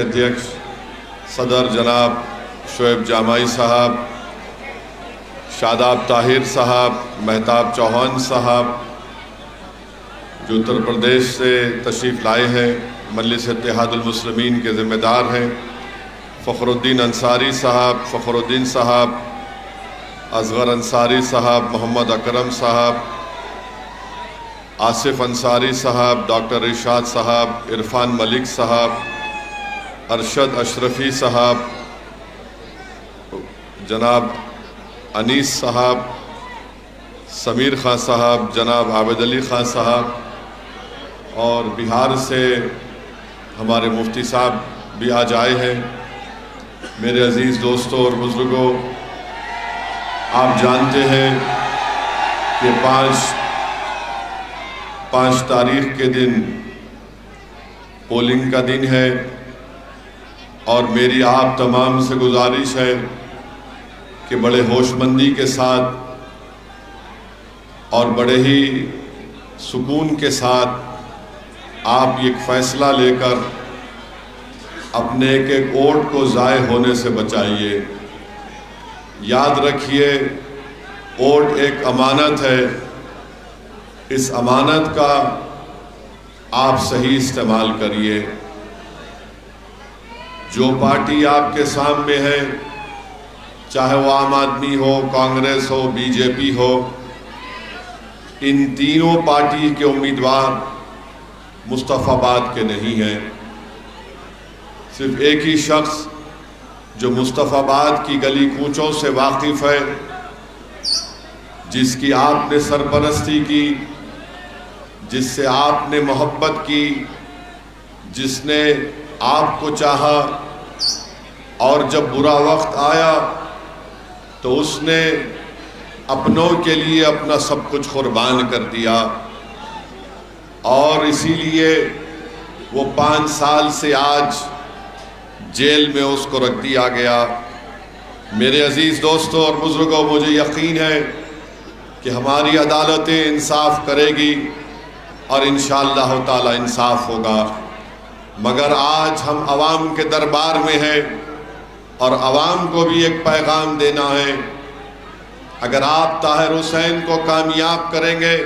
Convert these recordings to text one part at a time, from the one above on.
अध्यक्ष सदर जनाब शोएब जामाई साहब, शादाब ताहिर साहब, मेहताब चौहान साहब जो उत्तर प्रदेश से तशरीफ़ लाए हैं, मजलिस इत्तेहादुल मुस्लिमीन के ज़िम्मेदार हैं, फ़खरुद्दीन अंसारी साहब, फ़खरुद्दीन साहब, असगर अंसारी साहब, मोहम्मद अकरम साहब, आसिफ अंसारी साहब, डॉक्टर इरशाद साहब, इरफान मलिक साहब, अरशद अशरफी साहब, जनाब अनीस साहब, समीर खां साहब, जनाब आबिद अली खां साहब, और बिहार से हमारे मुफ्ती साहब भी आज आए हैं। मेरे अज़ीज़ दोस्तों और बुज़ुर्गों, आप जानते हैं कि पाँच तारीख के दिन पोलिंग का दिन है और मेरी आप तमाम से गुजारिश है कि बड़े होशमंदी के साथ और बड़े ही सुकून के साथ आप एक फ़ैसला लेकर अपने एक एक वोट को ज़ाय होने से बचाइए। याद रखिए, वोट एक अमानत है, इस अमानत का आप सही इस्तेमाल करिए। जो पार्टी आपके सामने है, चाहे वो आम आदमी हो, कांग्रेस हो, बीजेपी हो, इन तीनों पार्टी के उम्मीदवार मुस्तफ़ाबाद के नहीं हैं। सिर्फ एक ही शख्स जो मुस्तफ़ाबाद की गली कूचों से वाकिफ़ है, जिसकी आपने सरपरस्ती की, जिससे आपने मोहब्बत की, जिसने आपको चाहा और जब बुरा वक्त आया तो उसने अपनों के लिए अपना सब कुछ कुर्बान कर दिया, और इसीलिए वो 5 साल से आज जेल में उसको रख दिया गया। मेरे अजीज़ दोस्तों और बुज़ुर्गों, मुझे यकीन है कि हमारी अदालतें इंसाफ करेगी और इंशाअल्लाह ताला इंसाफ होगा। मगर आज हम अवाम के दरबार में हैं और अवाम को भी एक पैगाम देना है। अगर आप ताहिर हुसैन को कामयाब करेंगे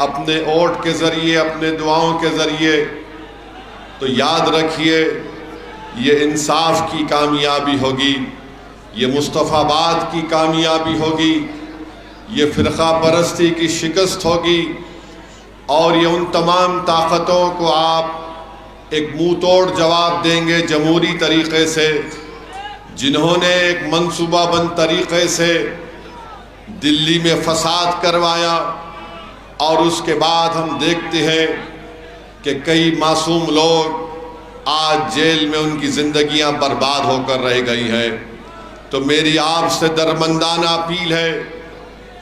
अपने वोट के ज़रिए, अपने दुआओं के ज़रिए, तो याद रखिए ये इंसाफ की कामयाबी होगी, ये मुस्तफ़ाबाद की कामयाबी होगी, ये फ़िरक़ा परस्ती की शिकस्त होगी, और ये उन तमाम ताकतों को आप एक मुँह तोड़ जवाब देंगे जमहूरी तरीक़े से, जिन्होंने एक मंसूबाबंद तरीक़े से दिल्ली में फ़साद करवाया। और उसके बाद हम देखते हैं कि कई मासूम लोग आज जेल में उनकी ज़िंदगियां बर्बाद होकर रह गई हैं। तो मेरी आपसे दरमंदाना अपील है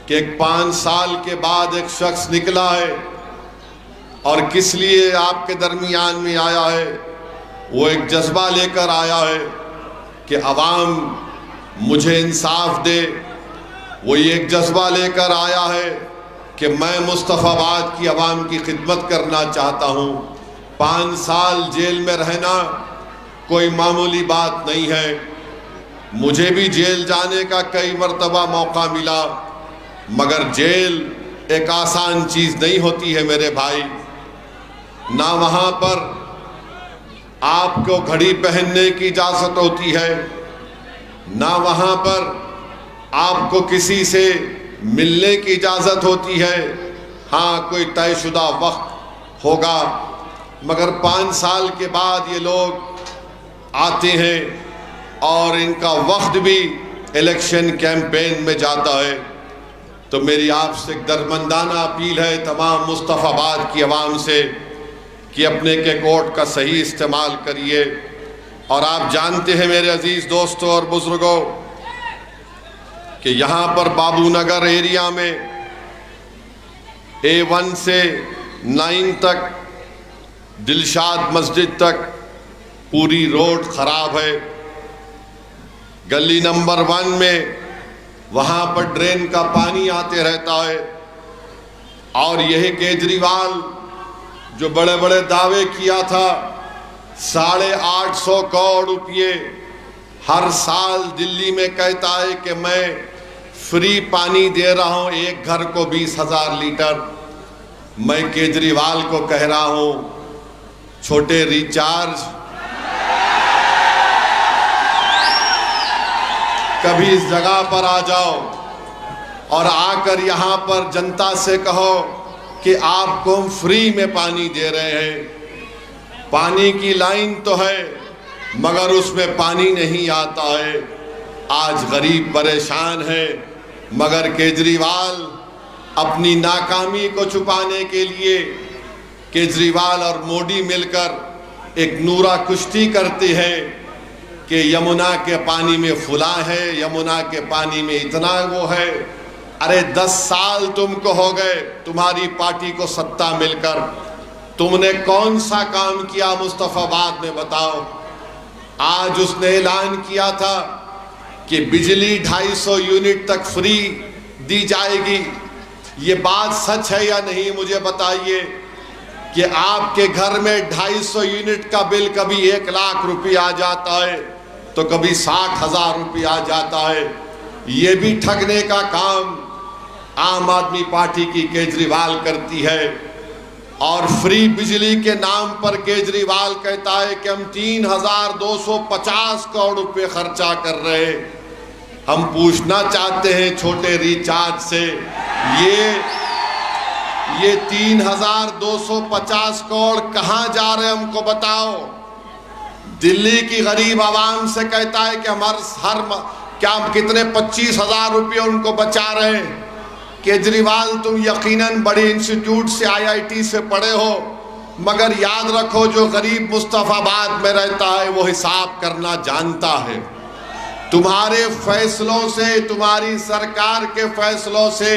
कि एक 5 साल के बाद एक शख्स निकला है और किस लिए आपके दरमियान में आया है, वो एक जज्बा लेकर आया है कि अवाम मुझे इंसाफ दे। वो ये एक जज्बा लेकर आया है कि मैं मुस्तफ़ाबाद की अवाम की खिदमत करना चाहता हूँ। 5 साल जेल में रहना कोई मामूली बात नहीं है। मुझे भी जेल जाने का कई मरतबा मौका मिला, मगर जेल एक आसान चीज़ नहीं होती है मेरे भाई। ना वहाँ पर आपको घड़ी पहनने की इजाज़त होती है, ना वहाँ पर आपको किसी से मिलने की इजाज़त होती है। हाँ, कोई तयशुदा वक्त होगा, मगर 5 साल के बाद ये लोग आते हैं और इनका वक्त भी इलेक्शन कैंपेन में जाता है। तो मेरी आपसे एक दरमंदाना अपील है तमाम मुस्तफ़ाबाद की आवाम से कि अपने के वोट का सही इस्तेमाल करिए। और आप जानते हैं मेरे अजीज़ दोस्तों और बुज़ुर्गों कि यहाँ पर बाबूनगर एरिया में A1 से 9 तक दिलशाद मस्जिद तक पूरी रोड ख़राब है। गली नंबर 1 में वहाँ पर ड्रेन का पानी आते रहता है, और यही केजरीवाल जो बड़े बड़े दावे किया था 850 करोड़ रुपये हर साल दिल्ली में कहता है कि मैं फ्री पानी दे रहा हूं, एक घर को 20,000 लीटर। मैं केजरीवाल को कह रहा हूं, छोटे रिचार्ज कभी इस जगह पर आ जाओ और आकर यहां पर जनता से कहो कि आपको हम फ्री में पानी दे रहे हैं। पानी की लाइन तो है मगर उसमें पानी नहीं आता है। आज गरीब परेशान है मगर केजरीवाल अपनी नाकामी को छुपाने के लिए केजरीवाल और मोदी मिलकर एक नूरा कुश्ती करते हैं कि यमुना के पानी में फुला है, यमुना के पानी में इतना वो है। अरे 10 साल तुमको हो गए तुम्हारी पार्टी को सत्ता मिलकर, तुमने कौन सा काम किया मुस्तफाबाद में बताओ। आज उसने ऐलान किया था कि बिजली 250 यूनिट तक फ्री दी जाएगी। ये बात सच है या नहीं मुझे बताइए कि आपके घर में 250 यूनिट का बिल कभी 1 लाख रुपये आ जाता है तो कभी 60,000 रुपये आ जाता है। ये भी ठगने का काम आम आदमी पार्टी की केजरीवाल करती है। और फ्री बिजली के नाम पर केजरीवाल कहता है कि हम 3,250 करोड़ रुपए खर्चा कर रहे हैं। हम पूछना चाहते हैं छोटे रिचार्ज से, ये 3,250 करोड़ कहाँ जा रहे हैं हमको बताओ। दिल्ली की गरीब आवाम से कहता है कि हमारे क्या कितने 25,000 रुपये उनको बचा रहे हैं। केजरीवाल तुम यकीनन बड़े इंस्टीट्यूट से IIT से पढ़े हो मगर याद रखो जो गरीब मुस्तफाबाद में रहता है वो हिसाब करना जानता है। तुम्हारे फैसलों से, तुम्हारी सरकार के फैसलों से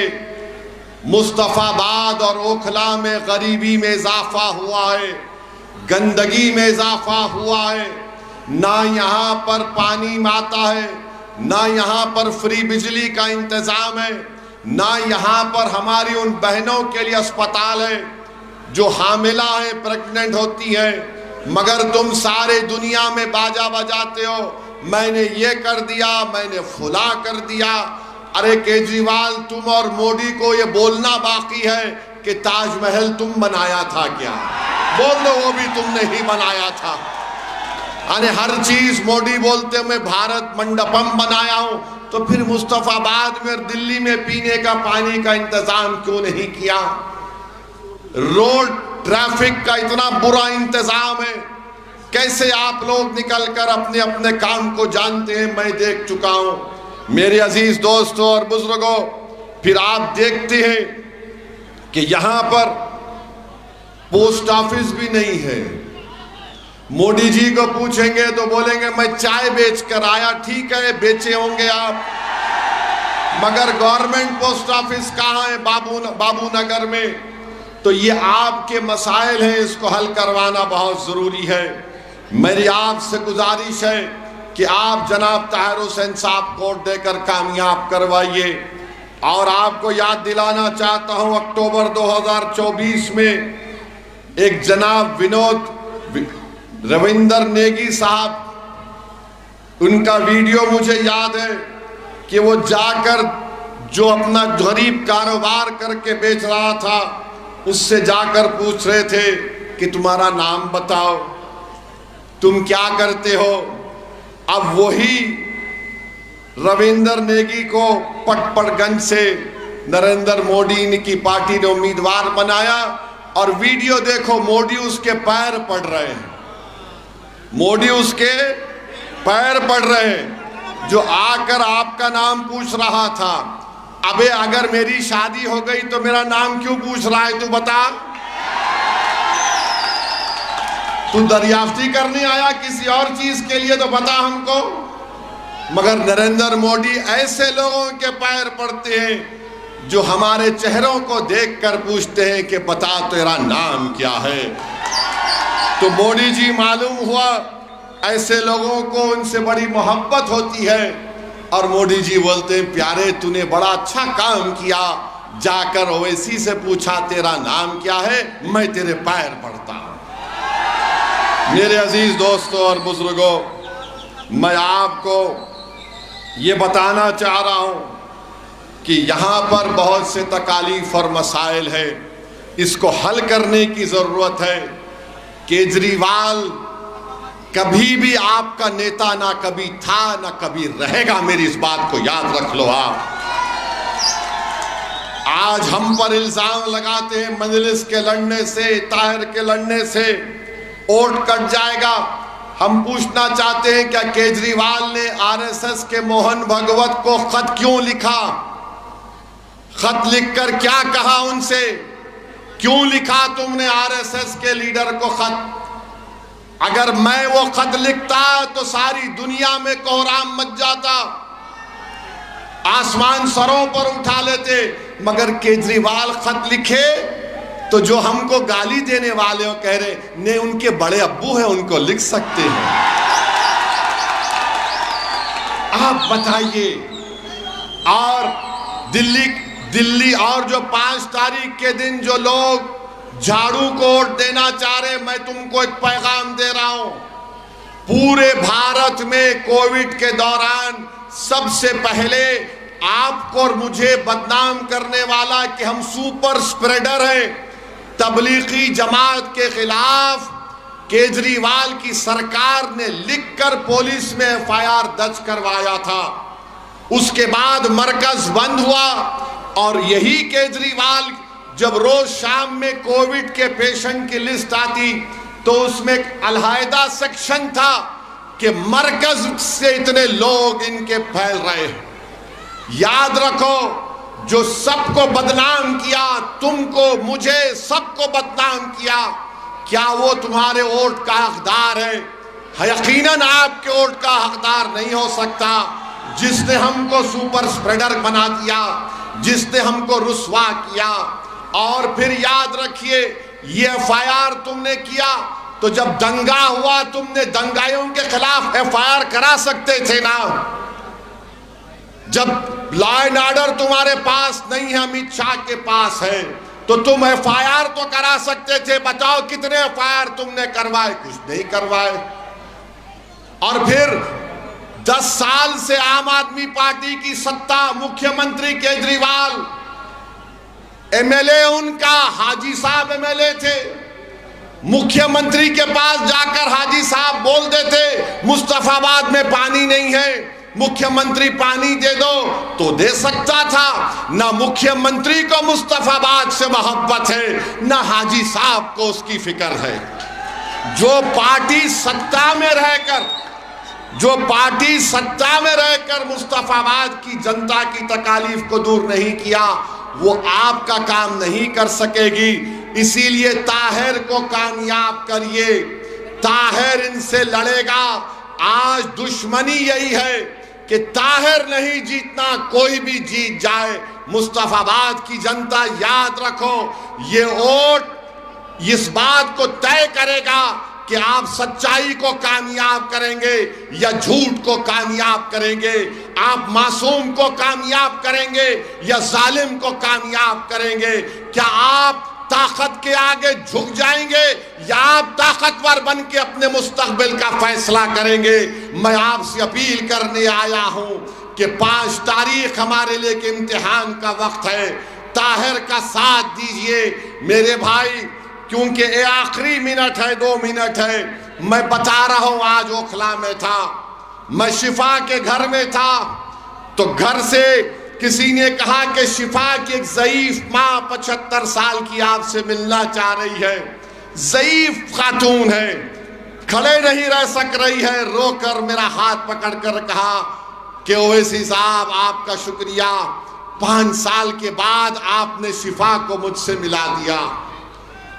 मुस्तफाबाद और ओखला में गरीबी में इजाफा हुआ है, गंदगी में इजाफा हुआ है। ना यहाँ पर पानी आता है, ना यहाँ पर फ्री बिजली का इंतजाम है, ना यहाँ पर हमारी उन बहनों के लिए अस्पताल है जो हामिला है, प्रेग्नेंट होती है। मगर तुम सारे दुनिया में बाजा बजाते हो, मैंने ये कर दिया, मैंने फुला कर दिया। अरे केजरीवाल तुम और मोदी को ये बोलना बाकी है कि ताजमहल तुम बनाया था क्या? बोल दो वो भी तुमने ही बनाया था। अरे हर चीज मोदी बोलते मैं भारत मंडपम बनाया हूं, तो फिर मुस्तफाबाद में और दिल्ली में पीने का पानी का इंतजाम क्यों नहीं किया? रोड ट्रैफिक का इतना बुरा इंतजाम है, कैसे आप लोग निकलकर अपने अपने काम को जानते हैं, मैं देख चुका हूं। मेरे अजीज दोस्तों और बुजुर्गों, फिर आप देखते हैं कि यहां पर पोस्ट ऑफिस भी नहीं है। मोदी जी को पूछेंगे तो बोलेंगे मैं चाय बेच कर आया। ठीक है, बेचे होंगे आप, मगर गवर्नमेंट पोस्ट ऑफिस कहाँ है? बाबू नगर में। तो ये आपके मसाइल हैं, इसको हल करवाना बहुत जरूरी है। मेरी आपसे गुजारिश है कि आप जनाब ताहिर हुसैन साहब को वोट देकर कामयाब करवाइए। और आपको याद दिलाना चाहता हूं, अक्टूबर 2024 में एक जनाब रविंदर नेगी साहब, उनका वीडियो मुझे याद है कि वो जाकर जो अपना गरीब कारोबार करके बेच रहा था उससे जाकर पूछ रहे थे कि तुम्हारा नाम बताओ, तुम क्या करते हो। अब वही रविंदर नेगी को पटपड़गंज से नरेंद्र मोदी की पार्टी ने उम्मीदवार बनाया। और वीडियो देखो, मोदी उसके पैर पड़ रहे हैं, मोदी उसके पैर पड़ रहे हैं, जो आकर आपका नाम पूछ रहा था। अबे अगर मेरी शादी हो गई तो मेरा नाम क्यों पूछ रहा है? तू बता, तू दरियाफ्ती करने आया किसी और चीज के लिए तो बता हमको। मगर नरेंद्र मोदी ऐसे लोगों के पैर पड़ते हैं जो हमारे चेहरों को देखकर पूछते हैं कि बता तेरा नाम क्या है। तो मोदी जी मालूम हुआ ऐसे लोगों को उनसे बड़ी मोहब्बत होती है। और मोदी जी बोलते हैं प्यारे तूने बड़ा अच्छा काम किया, जाकर ओवैसी से पूछा तेरा नाम क्या है, मैं तेरे पैर पड़ता हूं। मेरे अजीज दोस्तों और बुजुर्गों, मैं आपको ये बताना चाह रहा हूँ कि यहाँ पर बहुत से तकालीफ और मसाइल है, इसको हल करने की ज़रूरत है। केजरीवाल कभी भी आपका नेता ना कभी था ना कभी रहेगा, मेरी इस बात को याद रख लो आप। आज हम पर इल्ज़ाम लगाते हैं मजलिस के लड़ने से, ताहिर के लड़ने से वोट कट जाएगा। हम पूछना चाहते हैं, क्या केजरीवाल ने आरएसएस के मोहन भागवत को खत क्यों लिखा? खत लिखकर क्या कहा उनसे? क्यों लिखा तुमने आरएसएस के लीडर को खत? अगर मैं वो खत लिखता तो सारी दुनिया में कोहराम मच जाता, आसमान सरों पर उठा लेते। मगर केजरीवाल खत लिखे तो जो हमको गाली देने वाले हो कह रहे ने उनके बड़े अब्बू हैं, उनको लिख सकते हैं। आप बताइए। और दिल्ली और जो 5 तारीख के दिन जो लोग झाड़ू को वोट देना चाह रहे, मैं तुमको एक पैगाम दे रहा हूं। पूरे भारत में कोविड के दौरान सबसे पहले आपको और मुझे बदनाम करने वाला कि हम सुपर स्प्रेडर हैं, तबलीगी जमात के खिलाफ केजरीवाल की सरकार ने लिखकर पुलिस में एफआईआर दर्ज करवाया था। उसके बाद मरकज बंद हुआ और यही केजरीवाल जब रोज शाम में कोविड के पेशेंट की लिस्ट आती तो उसमें एक अलहायदा सेक्शन था कि मरकज से इतने लोग इनके फैल रहे हैं। याद रखो, जो सबको बदनाम किया, तुमको मुझे सबको बदनाम किया, क्या वो तुम्हारे वोट का हकदार है? यकीनन आपके वोट का हकदार नहीं हो सकता। जिसने हमको सुपर स्प्रेडर बना दिया, जिसने हमको रुस्वा किया। और फिर याद रखिए, ये एफआईआर तुमने किया तो जब दंगा हुआ तुमने दंगाइयों के खिलाफ एफआईआर करा सकते थे ना। जब लॉ एंड ऑर्डर तुम्हारे पास नहीं है, अमित शाह के पास है, तो तुम एफआईआर तो करा सकते थे। बताओ कितने एफआईआर तुमने करवाए? कुछ नहीं करवाए। और फिर 10 साल से आम आदमी पार्टी की सत्ता, मुख्यमंत्री केजरीवाल, एमएलए उनका हाजी साहब एमएलए थे। मुख्यमंत्री के पास जाकर हाजी साहब बोल देते मुस्तफाबाद में पानी नहीं है, मुख्यमंत्री पानी दे दो, तो दे सकता था। ना मुख्यमंत्री को मुस्तफाबाद से मोहब्बत है, ना हाजी साहब को उसकी फिक्र है। जो पार्टी सत्ता में रहकर मुस्तफाबाद की जनता की तकालीफ को दूर नहीं किया, वो आपका काम नहीं कर सकेगी। इसीलिए ताहिर को कामयाब करिए। ताहिर इनसे लड़ेगा। आज दुश्मनी यही है कि ताहिर नहीं जीतना, कोई भी जीत जाए। मुस्तफाबाद की जनता याद रखो, ये वोट इस बात को तय करेगा कि आप सच्चाई को कामयाब करेंगे या झूठ को कामयाब करेंगे, आप मासूम को कामयाब करेंगे या जालिम को कामयाब करेंगे। क्या आप ताकत के आगे झुक जाएंगे या आप ताकतवर बन के अपने मुस्तकबिल का फैसला करेंगे? मैं आपसे अपील करने आया हूं कि 5 तारीख हमारे लिए के इम्तिहान का वक्त है। ताहिर का साथ दीजिए मेरे भाई, क्योंकि ये आखिरी मिनट है, 2 मिनट है। मैं बता रहा हूं, आज ओखला में था, मैं शिफा के घर में था, तो घर से किसी ने कहा कि शिफा की एक ज़ईफ माँ 75 साल की आपसे मिलना चाह रही है। ज़ईफ खातून है, खड़े नहीं रह सक रही है, रोकर मेरा हाथ पकड़कर कहा कि ओवैसी साहब आपका शुक्रिया, 5 साल के बाद आपने शिफा को मुझसे मिला दिया।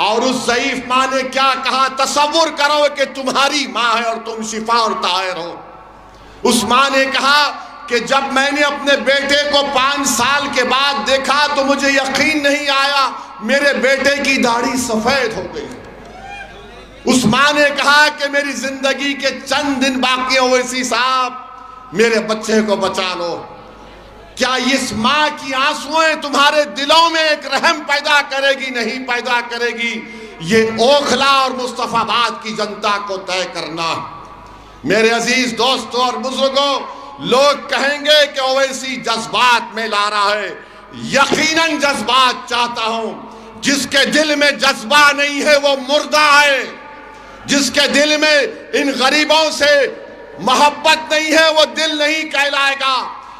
और उस ज़ईफ माँ ने क्या कहा, तसव्वुर करो कि तुम्हारी माँ है और तुम शिफा और ताहिर हो। उस माँ ने कहा कि जब मैंने अपने बेटे को 5 साल के बाद देखा तो मुझे यकीन नहीं आया, मेरे बेटे की दाढ़ी सफेद हो गई। उस माँ ने कहा कि मेरी जिंदगी के चंद दिन बाकी हैं, ओवैसी साहब मेरे बच्चे को बचा लो। क्या इस माँ की आंसुएं तुम्हारे दिलों में एक रहम पैदा करेगी? नहीं पैदा करेगी। ये ओखला और मुस्तफाबाद की जनता को तय करना। मेरे अजीज दोस्तों और बुजुर्गों, लोग कहेंगे कि ओवैसी जज्बात में ला रहा है। यकीनन जज्बात चाहता हूं। जिसके दिल में जज्बा नहीं है वो मुर्दा है। जिसके दिल में इन गरीबों से मोहब्बत नहीं है वो दिल नहीं कहलाएगा।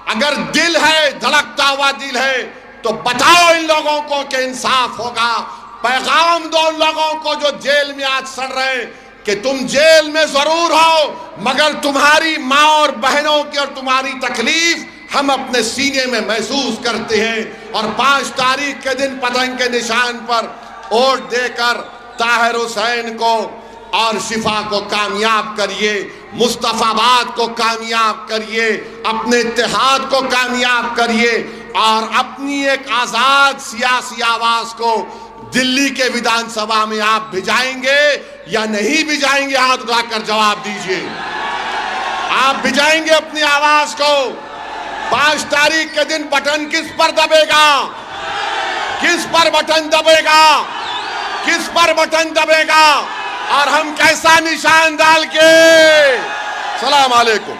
अगर दिल है, धड़कता हुआ दिल है, तो बताओ इन लोगों को कि इंसाफ होगा। पैगाम दो उन लोगों को जो जेल में आज सड़ रहे हैं कि तुम जेल में जरूर हो, मगर तुम्हारी माँ और बहनों की और तुम्हारी तकलीफ हम अपने सीने में महसूस करते हैं। और 5 तारीख के दिन पतंग के निशान पर वोट देकर ताहिर हुसैन को और शिफा को कामयाब करिए, मुस्तफाबाद को कामयाब करिए, अपने इत्तेहाद को कामयाब करिए और अपनी एक आजाद सियासी आवाज को दिल्ली के विधानसभा में आप भिजाएंगे या नहीं भिजाएंगे? हाथ उठाकर जवाब दीजिए। आप भिजाएंगे अपनी आवाज को? 5 तारीख के दिन बटन किस पर दबेगा? किस पर बटन दबेगा? किस पर बटन दबेगा? और हम कैसा निशान डाल के? सलाम अलैकुम।